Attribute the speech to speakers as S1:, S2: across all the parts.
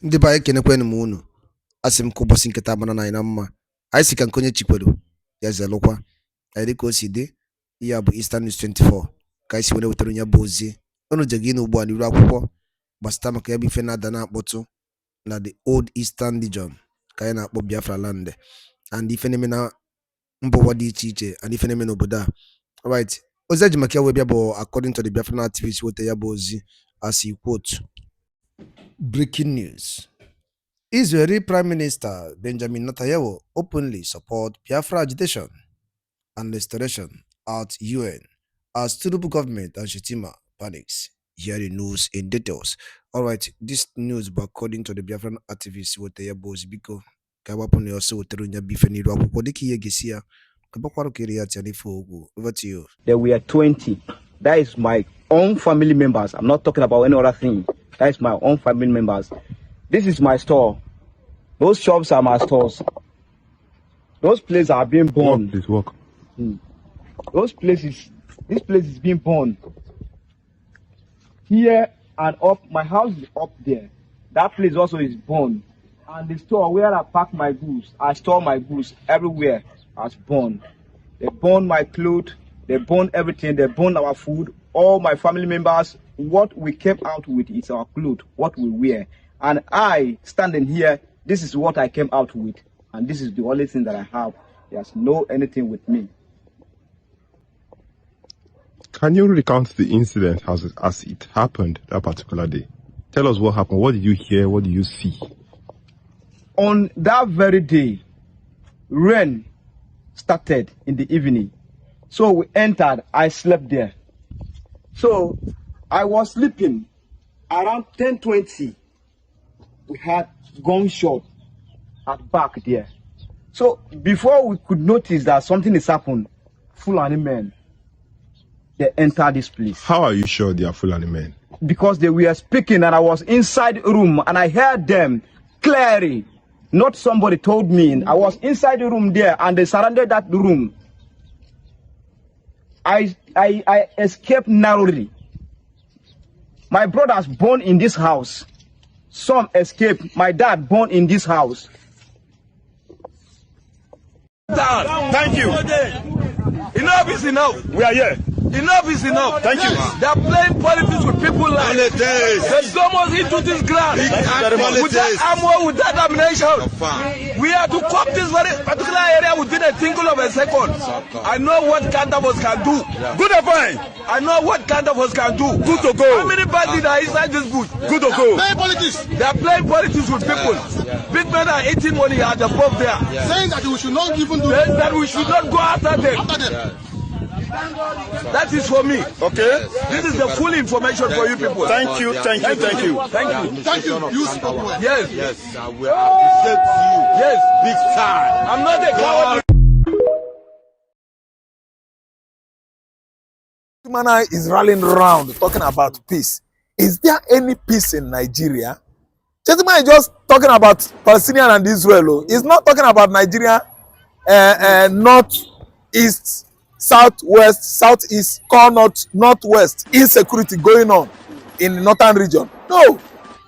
S1: Ndị ba ekenekwenụ m unu. Asị m ka ụbọchị nketa mana na anyị na mma. Anyị si ka nke onye chikwelu ya zelụkwa. Anyị dịka o si dị, ihe a bụ Eastern News 24 ka anyị si were wetara onye bụ ozi. Unu je gị n'ugbu a n'iru akwụkwọ gbasata maka ya bụ ife na-ada na-akpọtụ na the old Eastern region ka anyị na-akpọ Biafra land, and ife na-eme na mba ụwa dị iche iche, and ife na-eme n'obodo a. Alright, ozi eji maka ya wee bịa bụ according to the Biafran activist weta ya bụ ozi as he quote. Breaking news. Israeli Prime Minister Benjamin Netanyahu openly support Biafra agitation and restoration at UN as Tinubu government and Shettima panics. Here the news in details. Alright, this news but according to the Biafran activists with the boss biko kawapon also with the bifeni rock gesia. Over to you.
S2: There were 20. That is my own family members. I'm not talking about any other thing. That is my own family members. This is my store. Those shops are my stores. Those places are being burned.
S3: Please walk.
S2: Those places, this place is being burned. Here and up, my house is up there. That place also is burned. And the store where I pack my goods, I store my goods everywhere has burned. They burned my clothes, they burned everything, they burned our food, all my family members. What we came out with is our clothes, what we wear. And I, standing here, this is what I came out with. And this is the only thing that I have. There's no anything with me.
S3: Can you recount the incident as it happened that particular day? Tell us what happened. What did you hear? What did you see?
S2: On that very day, rain started in the evening. So we entered, I slept there. So I was sleeping around 10:20. We had gunshot at back there. So before we could notice that something is happened, Fulani men, they entered this place.
S3: How are you sure they are Fulani men?
S2: Because they were speaking and I was inside the room and I heard them clearly. Not somebody told me. I was inside the room there and they surrounded that room. I escaped narrowly. My brothers born in this house. Some escaped. My dad born in this house.
S4: Thank you. Enough is enough. We are here. Enough is enough. Thank you. They are playing politics with people's lives. They come us into this ground with that armor, with that ammunition. We have to cop this very particular area within a tinkle of a second. I know what kind of us can do. Good or fine. I know what kind of us can do. Good to go. How many bandits are inside this bush? Good to go. Playing politics. They are playing politics with people. Big men are eating money at the above there.
S5: Saying that we should not even do
S4: that we should not go after them. That is for me. Okay. This is the full information for you people.
S3: Thank you, thank you, thank you.
S4: Thank you.
S5: Thank you. You spoke well.
S4: Yes.
S6: Yes, I will appreciate you.
S4: Yes.
S6: Big time.
S4: I'm not a coward.
S7: Shettima is rallying around talking about peace. Is there any peace in Nigeria? Shettima is just talking about Palestinian and Israel. He's not talking about Nigeria, north, east, southwest, southeast, northwest, insecurity going on in the northern region. No,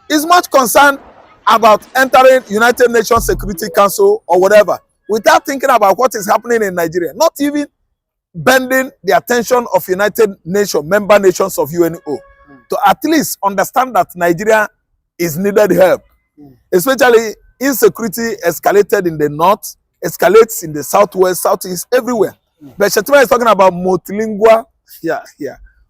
S7: he's much concerned about entering United Nations Security Council or whatever without thinking about what is happening in Nigeria, not even bending the attention of United Nations, member nations of UNO, to at least understand that Nigeria is needed help. Especially insecurity escalated in the north, escalates in the southwest, southeast, everywhere. But Shettima is talking about multilingual,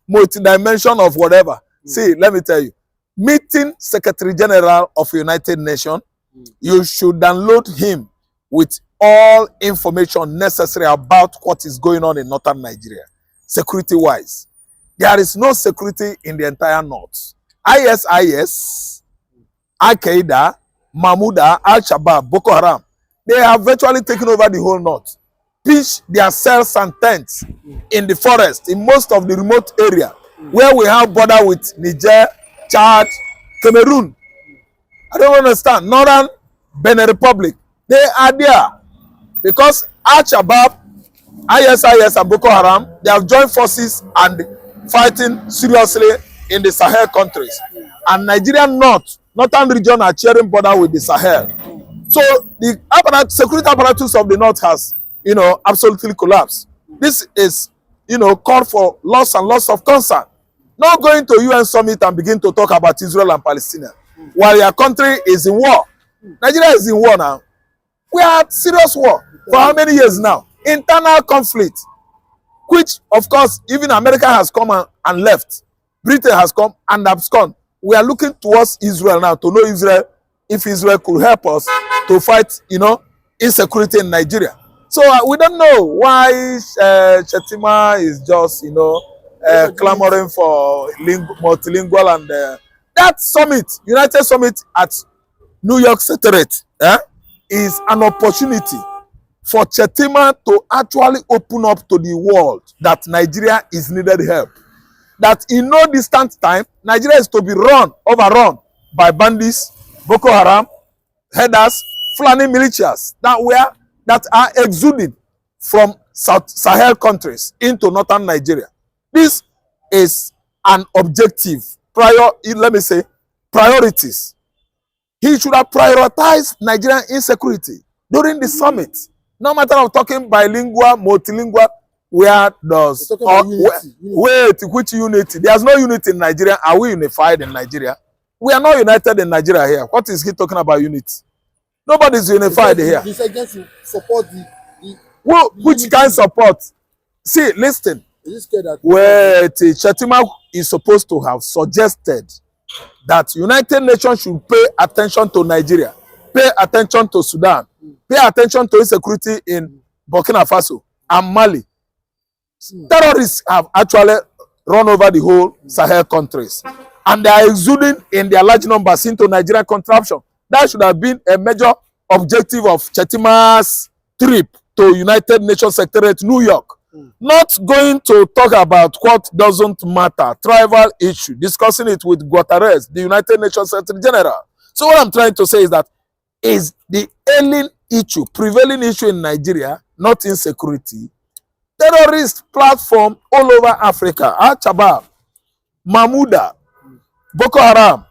S7: multi-dimension of whatever. See, let me tell you, meeting Secretary General of United Nations, you should download him with all information necessary about what is going on in northern Nigeria, security-wise. There is no security in the entire north. ISIS, Al-Qaeda, Mahmouda, Al-Shabaab, Boko Haram, they have virtually taken over the whole north. Pitch their cells and tents in the forest, in most of the remote area, where we have border with Niger, Chad, Cameroon. I don't understand. Northern Benin Republic, they are there because Al-Shabaab, ISIS, and Boko Haram, they have joined forces and fighting seriously in the Sahel countries. And Nigerian North northern region are sharing border with the Sahel. So the security apparatus of the north has, absolutely collapsed. This is, called for loss and loss of concern. Not going to UN summit and begin to talk about Israel and Palestine while your country is in war. Nigeria is in war now. We are at serious war for how many years now? Internal conflict, which of course even America has come and left. Britain has come and absconded. We are looking towards Israel now to know if Israel could help us to fight, insecurity in Nigeria. So we don't know why Shettima is just, clamoring for multilingual and that summit, United Summit at New York Secretariat, is an opportunity for Shettima to actually open up to the world that Nigeria is needed help. That in no distant time, Nigeria is to be overrun by bandits, Boko Haram, headers, Fulani militias that are exuding from Sahel countries into northern Nigeria. This is an objective, priorities. He should have prioritized Nigerian insecurity during the summit. No matter of talking bilingual, multilingual, where does which unity? There's no unity in Nigeria. Are we unified in Nigeria? We are not united in Nigeria here. What is he talking about unity? Nobody is unified here.
S5: He's against to support
S7: which kind of support? See, listen. Where Shettima is supposed to have suggested that United Nations should pay attention to Nigeria, pay attention to Sudan, pay attention to insecurity in Burkina Faso and Mali. Terrorists have actually run over the whole Sahel countries, and they are exuding in their large numbers into Nigerian contraption. That should have been a major objective of Shettima's trip to United Nations Secretariat, New York. Not going to talk about what doesn't matter, tribal issue, discussing it with Guterres, the United Nations Secretary General. So what I'm trying to say is that is the ailing issue, prevailing issue in Nigeria, not insecurity. Terrorist platform all over Africa, Al-Shabaab, Mahmouda, Boko Haram,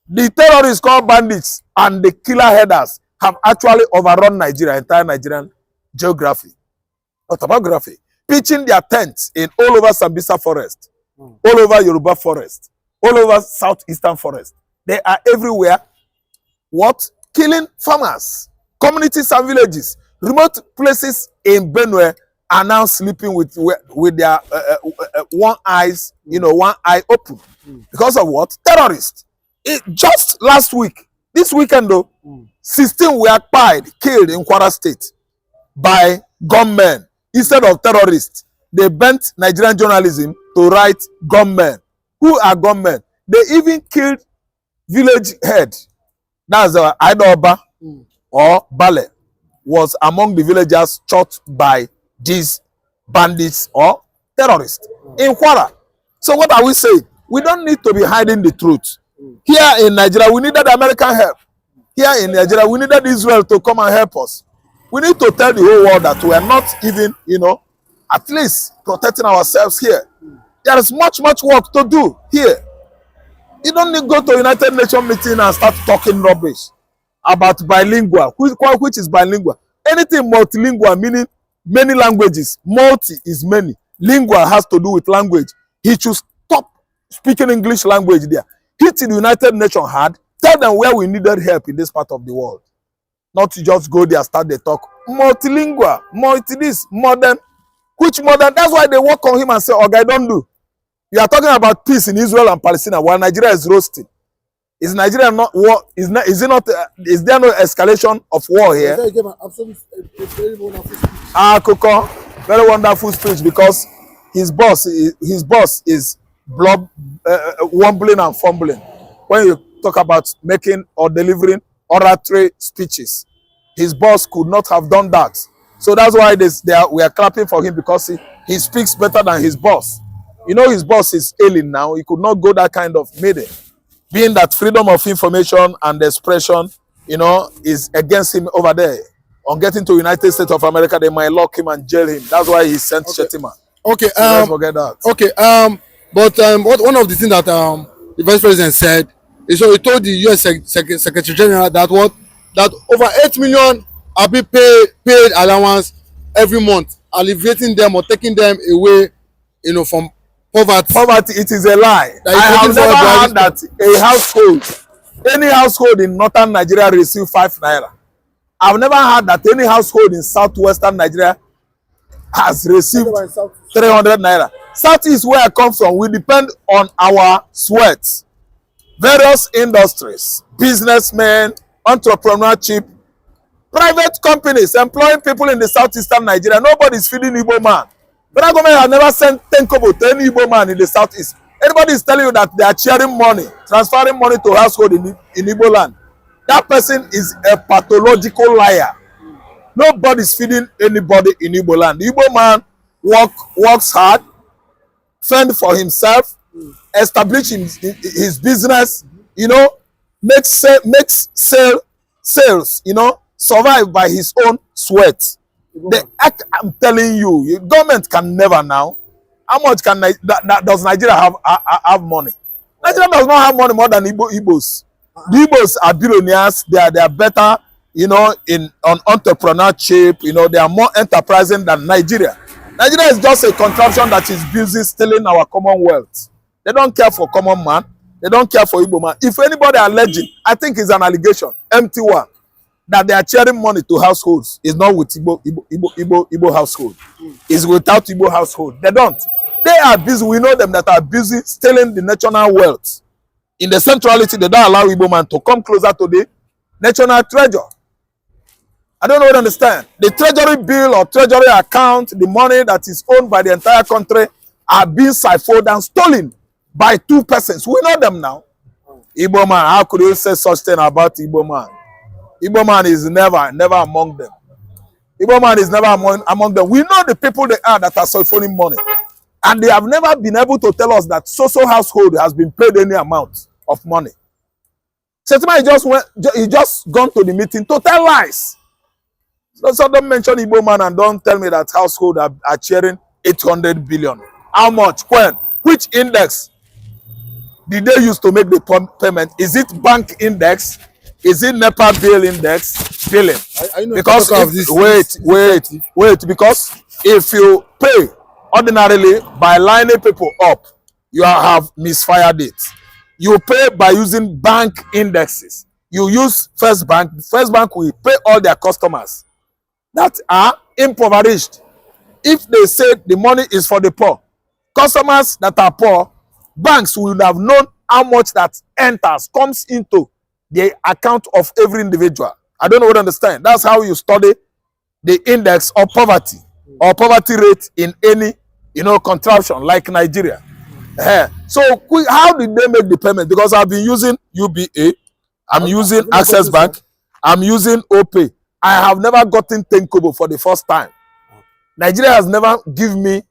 S7: the terrorists called bandits and the killer headers have actually overrun Nigeria, entire Nigerian geography, or topography, pitching their tents in all over Sambisa forest, all over Yoruba forest, all over southeastern forest. They are everywhere. What? Killing farmers, communities and villages. Remote places in Benue are now sleeping with their one eye open. Because of what? Terrorists. Just last week, this weekend though, 16 were killed in Kwara State by gunmen instead of terrorists. They bent Nigerian journalism to write gunmen. Who are gunmen? They even killed village head. That's Aidoba or Bale was among the villagers shot by these bandits or terrorists in Kwara. So what are we saying? We don't need to be hiding the truth. Here in Nigeria, we needed American help. Here in Nigeria, we needed Israel to come and help us. We need to tell the whole world that we are not even, at least protecting ourselves here. There is much work to do here. You don't need to go to United Nations meeting and start talking rubbish about bilingual. Which is bilingual? Anything multilingual, meaning many languages. Multi is many. Lingual has to do with language. He should stop speaking English language there. Hit the United Nations hard. Tell them where we needed help in this part of the world. Not to just go there, start the talk. Multilingual, multi-this, modern. Which modern? That's why they work on him and say, okay, don't do. You are talking about peace in Israel and Palestine while Nigeria is roasting. Is Nigeria not war? Is there no escalation of war here? Koko, very wonderful speech because his boss is wumbling and fumbling. When you talk about making or delivering oratory speeches, his boss could not have done that. So that's why we are clapping for him because he speaks better than his boss. His boss is ailing now. He could not go that kind of meeting. Being that freedom of information and expression, is against him over there. On getting to United States of America, they might lock him and jail him. That's why he sent Shettima.
S5: Okay.
S7: So let's forget that.
S5: Okay. But one of the things that the vice president said So he told the US Secretary General that that over 8 million are being paid allowance every month, alleviating them or taking them away, from poverty.
S7: Poverty, it is a lie. I have never heard that a household, any household in northern Nigeria receive 5 naira. I've never heard that any household in southwestern Nigeria has received 300 naira. South is where I come from. We depend on our sweat. Various industries, businessmen, entrepreneurship, private companies employing people in the southeastern Nigeria. Nobody is feeding Igbo man. Federal government has never sent 10 kobo to any Igbo man in the southeast. Anybody is telling you that they are sharing money, transferring money to household in Igbo land. That person is a pathological liar. Nobody is feeding anybody in Igbo land. The Igbo man works hard, fend for himself, establish his business, makes sales, survive by his own sweat. I'm telling you, government can never now. How much can does Nigeria have money? Nigeria does not have money more than Igbos. The Igbos are billionaires. They are better, on entrepreneurship. They are more enterprising than Nigeria. Nigeria is just a contraption that is busy stealing our commonwealth. They don't care for common man. They don't care for Igbo man. If anybody alleging, I think it's an allegation, empty one, that they are sharing money to households. Is not with Igbo household. It's without Igbo household. They don't. They are busy. We know them that are busy stealing the national wealth. In the centrality, they don't allow Igbo man to come closer to the national treasure. I don't know what to understand. The treasury bill or treasury account, the money that is owned by the entire country, are being siphoned and stolen by 2 persons. We know them now. Igbo man, how could you say such thing about Igbo man? Igbo man is never among them. Igbo man is never among them. We know the people they are that are siphoning money. And they have never been able to tell us that so-so household has been paid any amount of money. Shettima, he just gone to the meeting to tell lies. So don't mention Igbo man and don't tell me that household are sharing 800 billion. How much? When? Which index did they use to make the payment? Is it bank index? Is it NEPA bill index? Billing. Because wait, because if you pay ordinarily by lining people up, you have misfired it. You pay by using bank indexes. You use First Bank. First Bank will pay all their customers that are impoverished. If they say the money is for the poor, customers that are poor, banks would have known how much that enters, comes into the account of every individual. I don't know what to understand. That's how you study the index of poverty or poverty rate in any contraption like Nigeria. So how did they make the payment? Because I've been using UBA, I'm using Access Bank, I'm using OPay. I have never gotten 10 kobo for the first time. Nigeria has never given me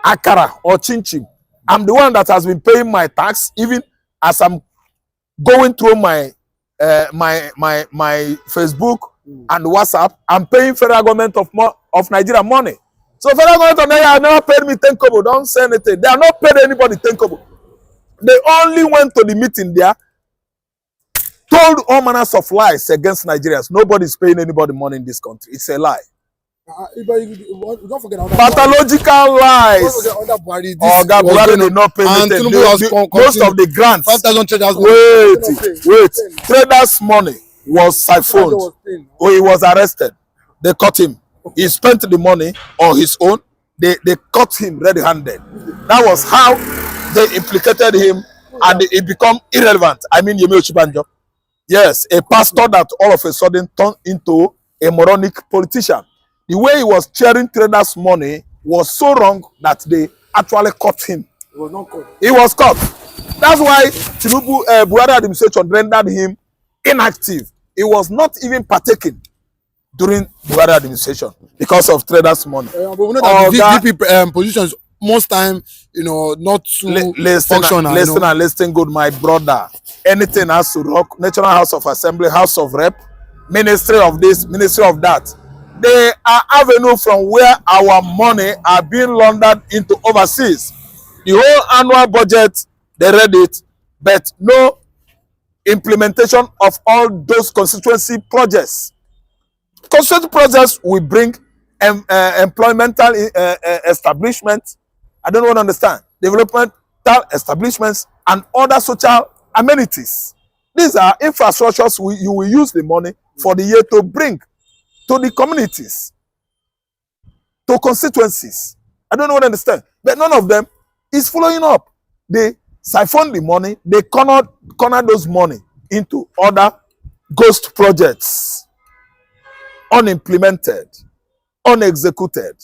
S7: akara or chin-chin. I'm the one that has been paying my tax, even as I'm going through my Facebook and WhatsApp. I'm paying federal government of Nigeria money. So federal government of Nigeria have never paid me 10 kobo. Don't say anything. They have not paid anybody 10 kobo. They only went to the meeting there, told all manners of lies against Nigerians. Nobody's paying anybody money in this country. It's a lie.
S5: Don't forget
S7: Pathological lies. Buhari did not pay anything. Most of the grants. Wait. Traders' money was siphoned. He was arrested. They caught him. He spent the money on his own. They caught him red-handed. That was how they implicated him, and it became irrelevant. I mean, Yemi Ochibanjo. Yes, a pastor that all of a sudden turned into a moronic politician. The way he was sharing traders' money was so wrong that they actually caught him. He was not caught. He was caught. That's why Tinubu Buhari administration rendered him inactive. He was not even partaking during Buhari administration because of traders' money.
S5: But we know that the VP positions most time, not too functional.
S7: Listen good, my brother. Anything has to rock. National House of Assembly, House of Rep, Ministry of this, Ministry of that. They are avenue from where our money are being laundered into overseas. The whole annual budget, they read it, but no implementation of all those constituency projects. Constituency projects will bring employmental establishments. I don't want to understand. Developmental establishments and other social amenities. These are infrastructures you will use the money for the year to bring to the communities, to constituencies. I don't want to understand. But none of them is following up. They siphon the money, they corner those money into other ghost projects, unimplemented, unexecuted.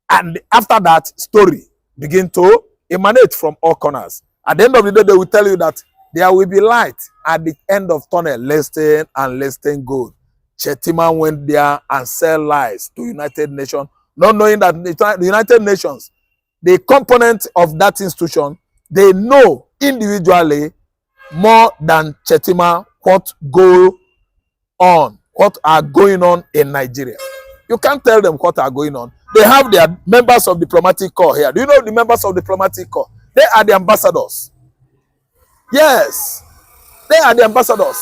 S7: And after that, story begin to emanate from all corners. At the end of the day, they will tell you that there will be light at the end of tunnel, listing and listing gold. Shettima went there and sell lies to United Nations, not knowing that the United Nations, the component of that institution, they know individually more than Shettima what are going on in Nigeria. You can't tell them what are going on. They have their members of diplomatic corps here. Do you know the members of diplomatic corps? They are the ambassadors. Yes, they are the ambassadors.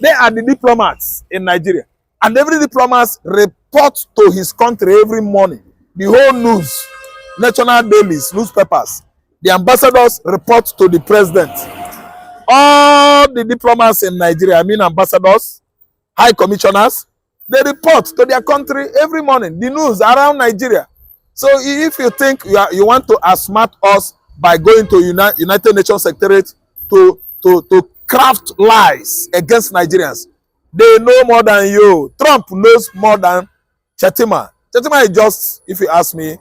S7: They are the diplomats in Nigeria. And every diplomat reports to his country every morning. The whole news, national dailies, newspapers. The ambassadors report to the president. All the diplomats in Nigeria, I mean ambassadors, high commissioners, they report to their country every morning. The news around Nigeria. So if you think you want to outsmart us by going to United Nations Secretariat to craft lies against Nigerians, they know more than you. Trump knows more than Shettima. Shettima is just, if you ask me,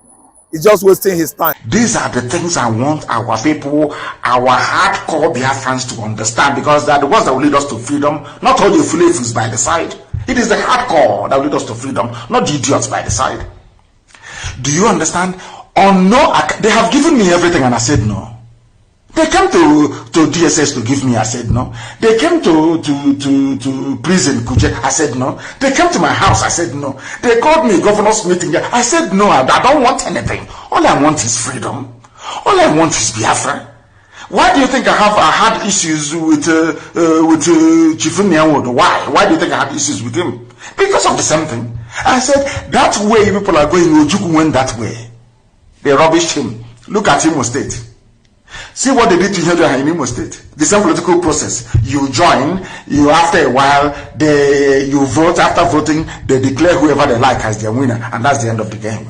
S7: he's just wasting his time.
S8: These are the things I want our people, our hardcore Biafrans to understand, because they are the ones that will lead us to freedom, not all the flavors by the side. It is the hardcore that will lead us to freedom, not the idiots by the side. Do you understand? On no, they have given me everything and I said no. They came to DSS to give me, I said no. They came to prison, Kuje, I said no. They came to my house, I said no. They called me governor's meeting, I said no, I don't want anything. All I want is freedom. All I want is Biafra. Why do you think I had issues with Chief Nyanwodo? Why do you think I had issues with him? Because of the same thing. I said, that way people are going, Ojuku went that way. They rubbished him. Look at Imo State. See what they did to him in Imo State. The same political process. You join, you after a while, you vote. After voting, they declare whoever they like as their winner, and that's the end of the game.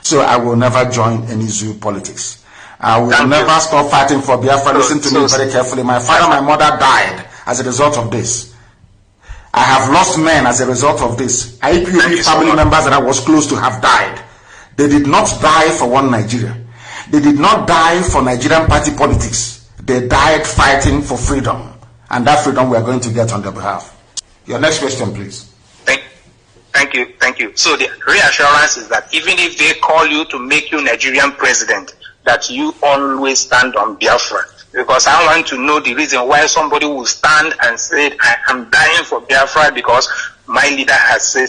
S8: So I will never join any zoo politics. I will never stop fighting for Biafra. Listen to me very carefully. My father, my mother died as a result of this. I have lost men as a result of this. IPOB family members that I was close to have died. They did not die for one Nigeria. They did not die for Nigerian party politics. They died fighting for freedom. And that freedom we are going to get on their behalf. Your next question, please.
S9: Thank you. So the reassurance is that even if they call you to make you Nigerian president, that you always stand on Biafra. Because I want to know the reason why somebody will stand and say, I am dying for Biafra because my leader has said.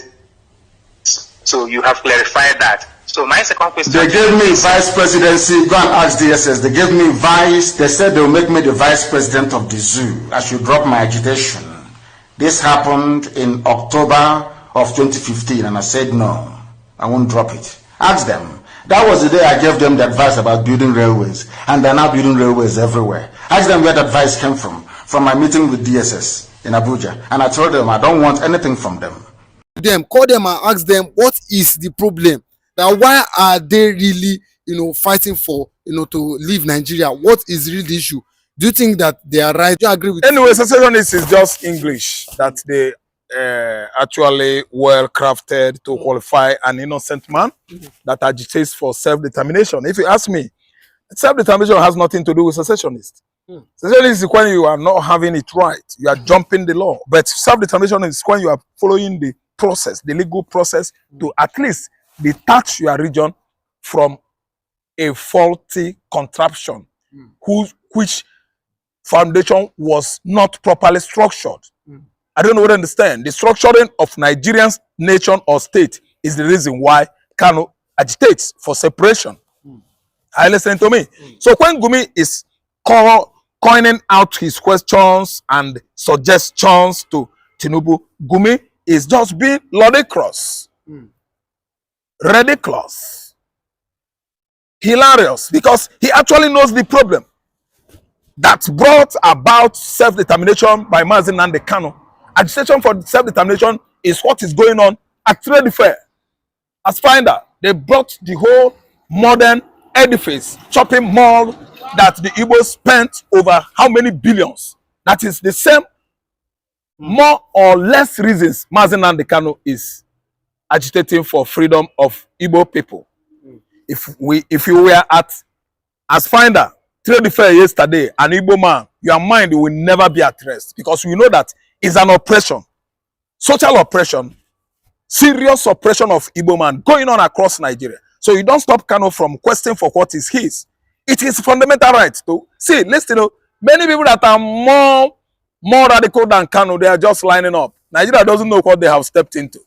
S9: So you have clarified that. So my second question.
S8: They gave me vice presidency. Go and ask DSS. They gave me vice. They said they will make me the vice president of the zoo. I should drop my agitation. This happened in October of 2015, and I said no, I won't drop it. Ask them. That was the day I gave them the advice about building railways, and they're now building railways everywhere. Ask them where that advice came from my meeting with DSS in Abuja, and I told them I don't want anything from them.
S5: Call them and ask them what is the problem. Now, why are they really, fighting for, to leave Nigeria? What is really the issue? Do you think that they are right? Do you agree with?
S7: Anyway, secessionist is just English that they actually well crafted to qualify an innocent man that agitates for self-determination. If you ask me, self-determination has nothing to do with secessionist. Secessionist is when you are not having it right, you are jumping the law. But self-determination is when you are following the process, the legal process, to at least detach your region from a faulty contraption which foundation was not properly structured. I don't know what to understand. The structuring of Nigerian nation or state is the reason why Kanu agitates for separation. Are you listening to me? So when Gumi is called coining out his questions and suggestions to Tinubu. Gumi is just being ludicrous, ridiculous, hilarious, because he actually knows the problem that brought about self-determination by Mazi Nnamdi Kanu. Agitation for self-determination is what is going on at Trade Fair. As Finder, they brought the whole modern edifice, shopping mall that the Igbos spent over how many billions. That is the same, more or less reasons Mazi Nnamdi Kanu is agitating for freedom of Igbo people. If you were at as Finder Trade Fair yesterday, an Igbo man, your mind will never be at rest, because we know that it's an oppression, social oppression, serious oppression of Igbo man going on across Nigeria. So you don't stop Kanu from questioning for what is his. It is fundamental right to see. Listen, many people that are more radical than Kanu, they are just lining up. Nigeria doesn't know what they have stepped into.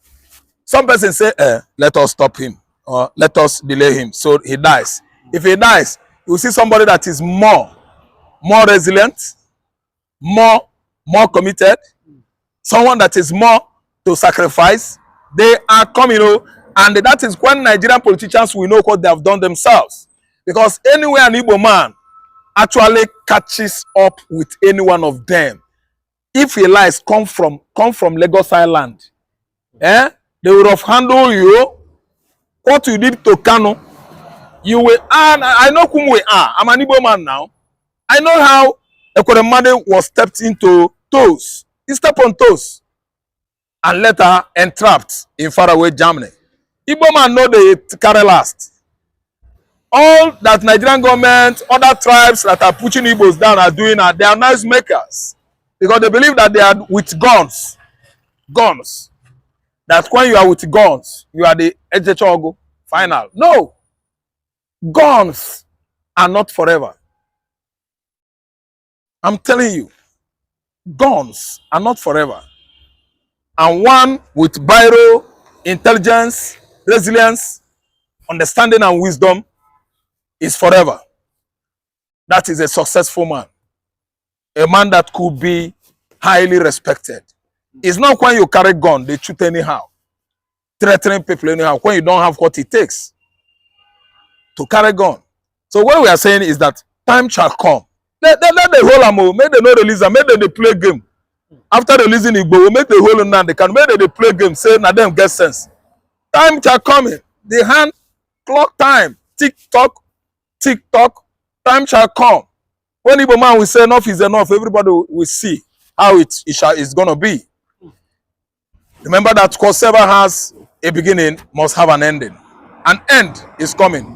S7: Some persons say, let us stop him, or let us delay him so he dies. If he dies, you see somebody that is more resilient, more committed, someone that is more to sacrifice. They are coming, and that is when Nigerian politicians will know what they have done themselves. Because anywhere an Igbo man actually catches up with any one of them, if he lies come from Lagos Island, they will have handled you. What you did to Kanu, you will. I know whom we are. I'm an Igbo man now. I know how Ekwuremade was stepped into toes. He stepped on toes and later entrapped in faraway Germany. Igbo man know they carry last. All that Nigerian government, other tribes that are pushing Igbos down are doing, they are noise makers, because they believe that they are with guns. Guns. That when you are with guns, you are the Ejechogo final. No. Guns are not forever. I'm telling you. Guns are not forever. And one with biro, intelligence, resilience, understanding and wisdom is forever. That is a successful man. A man that could be highly respected. It's not when you carry gun, they shoot anyhow. Threatening people anyhow, when you don't have what it takes to carry gun. So what we are saying is that time shall come. Let the whole ammo, make them not release them, make them they play game. After releasing Igbo, make the whole now they can make them they play game, say now them get sense. Time shall come in. The hand clock time. Tick tock, time shall come. When Igbo man will say enough is enough, everybody will see how it's gonna be. Remember that whatever has a beginning must have an ending. An end is coming.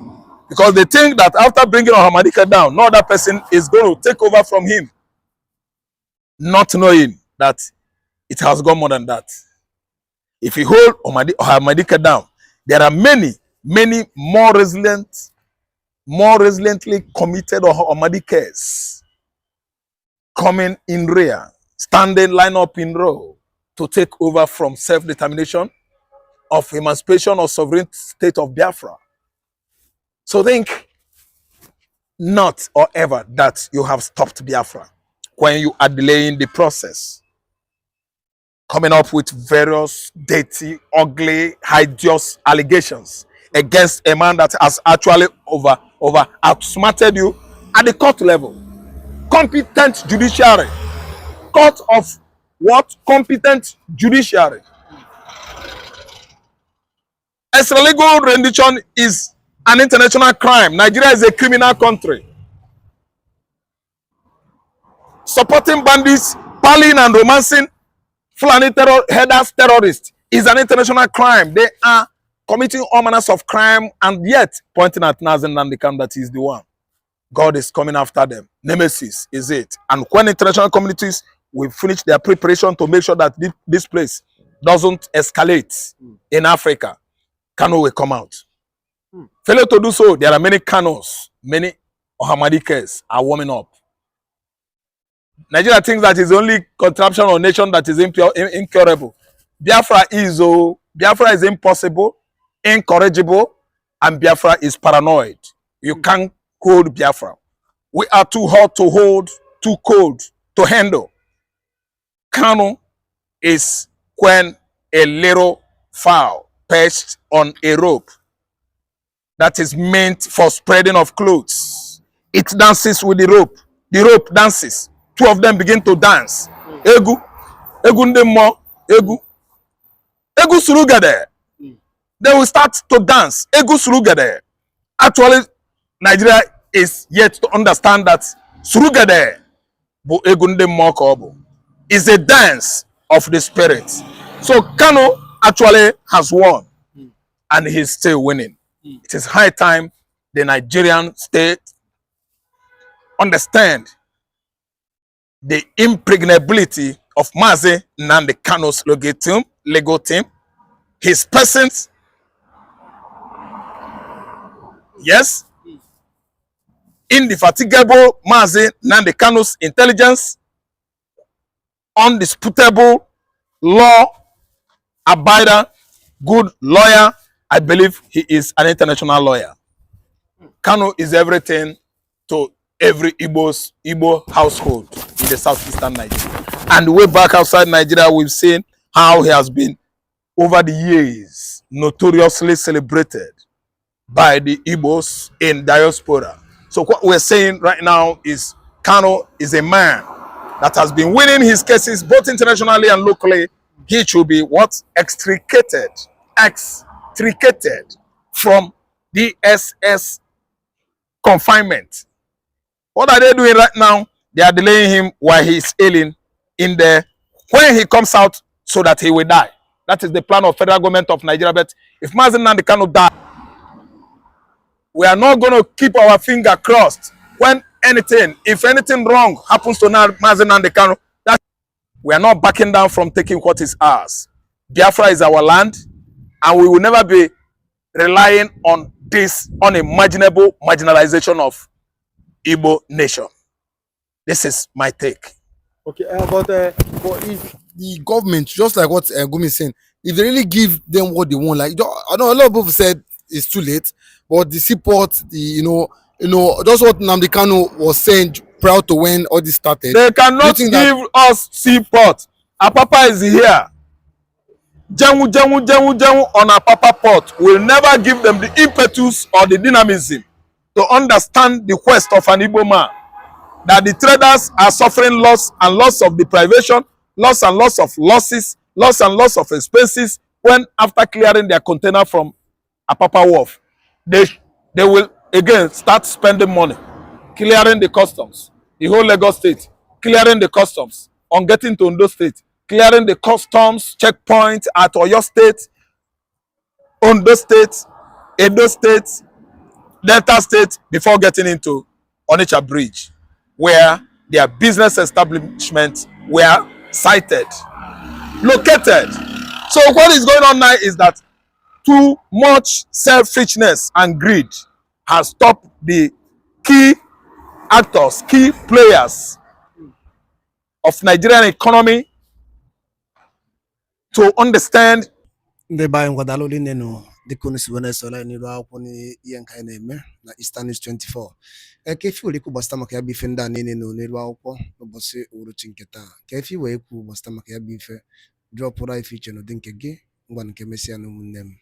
S7: Because they think that after bringing Ohamadike down, no other person is going to take over from him. Not knowing that it has gone more than that. If you hold Ohamadike down, there are many more resilient, more resiliently committed Ohamadikes coming in rear, standing line up in row to take over from self-determination of emancipation or sovereign state of Biafra. So think not or ever that you have stopped Biafra when you are delaying the process, coming up with various dirty, ugly, hideous allegations against a man that has actually outsmarted you at the court level. Competent judiciary. Court of what? Competent judiciary. Extralegal rendition is an international crime. Nigeria is a criminal country. Supporting bandits, palling and romancing Fulani headers terrorists is an international crime. They are committing all manners of crime and yet pointing at Mazi Nnamdi Kanu that is the one. God is coming after them. Nemesis is it. And when international communities will finish their preparation to make sure that this place doesn't escalate in Africa, Kanu will come out. Failure to do so, there are many Kanus, many Ohamadikes are warming up. Nigeria thinks that is the only contraption or nation that is incurable. Biafra is impossible, incorrigible, and Biafra is paranoid. You can't hold Biafra. We are too hot to hold too cold to handle. Kanu is when a little fowl perched on a rope that is meant for spreading of clothes. It dances with the rope. The rope dances. Two of them begin to dance. Egu, egu ndemo, egu, egu surugade. They will start to dance. Egu surugade. Actually, Nigeria is yet to understand that surugade bu egu ndemo kobo is a dance of the spirit. So Kanu actually has won, and he's still winning. It is high time the Nigerian state understand the impregnability of Mazi Nnamdi Kanu's legal team, his persons, yes, indefatigable Mazi Nnamdi Kanu's intelligence, undisputable law abider, good lawyer. I believe he is an international lawyer. Kanu is everything to every Igbo household in the southeastern Nigeria. And way back outside Nigeria, we've seen how he has been, over the years, notoriously celebrated by the Igbos in diaspora. So what we're saying right now is Kanu is a man that has been winning his cases both internationally and locally. He should be what? Extricated from DSS confinement. What are they doing right now? They are delaying him while he is ailing in there when he comes out so that he will die. That is the plan of federal government of Nigeria. But if Mazi Nnamdi Kanu die, we are not going to keep our finger crossed when if anything wrong happens to Mazi Nnamdi Kanu, we are not backing down from taking what is ours. Biafra is our land, and we will never be relying on this unimaginable marginalization of Igbo nation. This is my take.
S5: Okay, but if the government, just like what Gumi is saying, if they really give them what they want, like I know a lot of people said it's too late, but the support, just what Nnamdi Kanu was saying prior to when all this started.
S7: They cannot give us support. Apapa is here. Jengu on Apapa port will never give them the impetus or the dynamism to understand the quest of an Igbo man. That the traders are suffering loss and loss of deprivation, loss and loss of losses, loss and loss of expenses when after clearing their container from Apapa Wharf, they will again start spending money, clearing the customs, the whole Lagos state, clearing the customs, on getting to Ondo state, clearing the customs checkpoint at Oyo state, Ondo state, Edo state, Delta state, before getting into Onitsha Bridge, where their business establishments were sited, located. So what is going on now is that too much selfishness and greed has stopped the key actors, key players of Nigerian economy to understand.
S1: Ndị be anyị ngwadalụ niile nụ dịka unu si wee sola n'iru akwụkwọ n'ihe nke anyị na-eme na Eastern News 24. Ka efi were ikwu gbasata maka ya bụ ife ndị a niile nụ n'iru akwụkwọ n'ụbọchị uhuruchi nke taa. Ka efi wee ikwu gbasata maka ya bụ ife drọpụrụ ife iche n'ụdị nke gị ngwa nke mesịa na ụmụnne m.